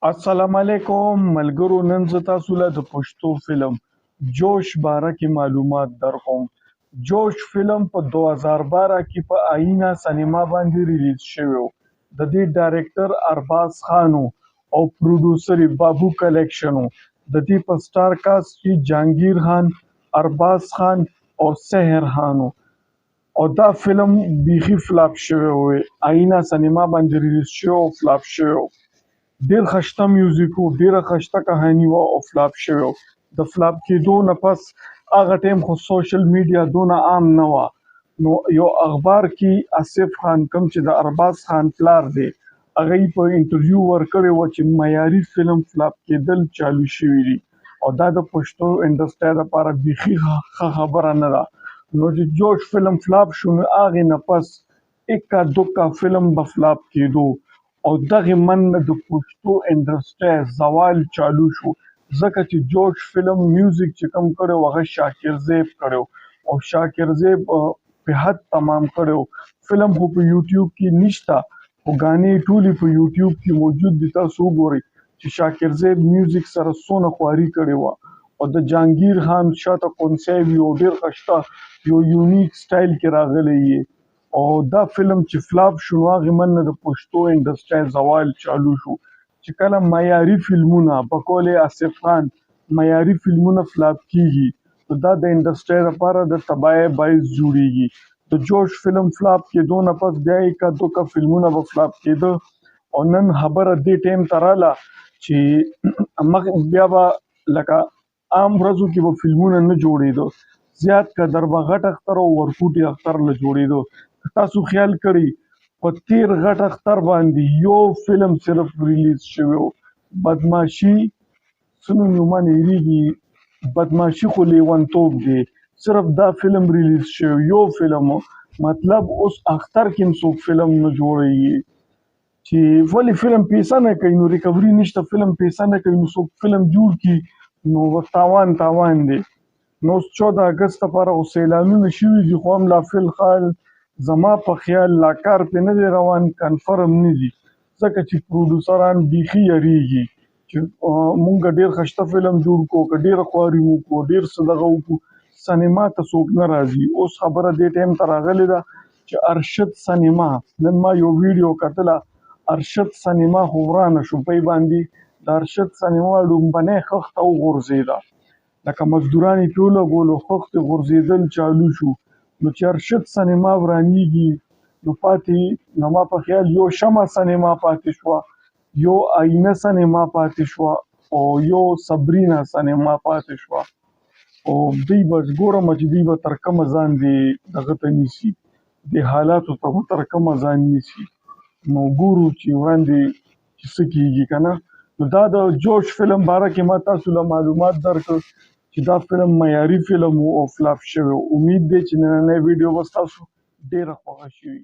السلام علیکم ملګرو، نن زه تاسو له د پښتو فلم جوش باره کې معلومات درکوم. جوش فلم په 2012 کې په آئینه سینما باندې ریلیز شوی و. د دې ډایرکټر ارباز خان او پروډوسر بابو کلیکشن و. د دې په سٹار کاسټ کې جهانگیر خان، ارباز خان او سحر خان و. او دا فلم بیخي فلاپ شوی و. آئینه سینما باندې ریلیز شوی او فلاپ شوی و. ډیر خشته میوزیک و، ډیره خشته کہانی و او فلاپ شوی و. د فلاپ کېدو نه پس هغه ټیم خو سوشل میډیا دونه عام نه وه، نو یو اخبار کې آصف خان کوم چې د ارباز خان پلار دی، هغه یې په انټرویو ورکړی و چې معیاري فلم فلاپ کېدل چالو شوي دي او دا د پښتو انډسټرۍ لپاره بیخي ښه خبره نه ده. نو چې جوش فلم فلاپ شو نو هغې نه پس اکا دوکا فلم به فلاپ کېدو او دغه من د پښتو انډسټرۍ زوال چالو شو، ځکه چې جوش فلم میوزیک چې کوم کړی و هغه شاکر زیب کړی او شاکر زیب په حد تمام کړی. فلم خو په یوټیوب کې نشته، خو غانې ټولې په یوټیوب کې موجود دي، تاسو وګورئ چې شاکر زیب میوزیک سره څونه خواري کړې وه او د جهانگیر خان شاته کونسیپ یو ډیر خشته یو یونیک سټایل کې راغلی یې. او دا فلم چې فلاپ شو هغې من نه د پښتو انډسټرۍ زوال چالو شو، چې کله معیاري فلمونه په قول آصف خان معیاري فلمونه فلاپ کیږي نو دا د انډسټرۍ لپاره د تباهۍ باعث جوړیږي. د جوش فلم فلاپ کېدو نه پس بیا اکا دوکا فلمونه به فلاپ کېده او نن خبره دې ټیم ته راله چې بیا به لکه عام ورځو کې به فلمونه نه جوړېده، زیات قدر به غټ اختر او ورکوټي اختر له جوړېدو. تاسو خیال کړئ په تیر غټ اختر باندې یو فلم صرف ریلیز شوی و، بدماشي څه نوم یې ما نه هېرېږي، بدماشي خو لیونتوب دی، صرف دا فلم ریلیز شوی یو فلم. مطلب اوس اختر کې هم څوک فلم نه جوړوي چې ولې فلم پیسه نه کوي، نو ریکوري نشته، فلم پیسه نه کوي نو څوک فلم جوړ کړي نو تاوان دی. نو اوس 14 اګست لپاره خو سیلانونه شوي دي، خو هم لا فی الحال زما په خیال لا کار پې نه دی روان، کنفرم نه دي، ځکه چې پروډوسران بیخي یریږي چې مونږ ډیر خشته فلم جوړ کړو، که ډیره خواري مو وکړو، ډیر څه دغه وکړو، سینما ته څوک نه راځي. اوس خبره دې ټیم ته راغلې ده چې ارشد سینما، نن ما یو ویډیو کتله، ارشد سینما خو ورانه شو، پی باندې د ارشد سینما لومبنۍ خښته وغورځېده، لکه مزدوران یې پرې ولګولو، خښتې غورځېدل چالو شو. نو چې ارشد سینما ورانېږي نو پاتې نو ما په خیال یو شمع سینما پاتې شوه، یو آئینه سینما پاتې شوه او یو صبرینا سینما پاتې شوه. او دوی به ګورم چې دوی به تر کومه ځان دې دغه ته نیسي، دې حالاتو ته به تر کومه ځان نیسي. نو ګورو چې وړاندې چې څه کېږي که نه. نو دا د جوش فلم باره کې ما تاسو له معلومات درکړ چې دا فلم معیاري فلم و او فلاپ شوی و. امید دی چې نننۍ ویډیو به ستاسو ډیره خوښه شوي.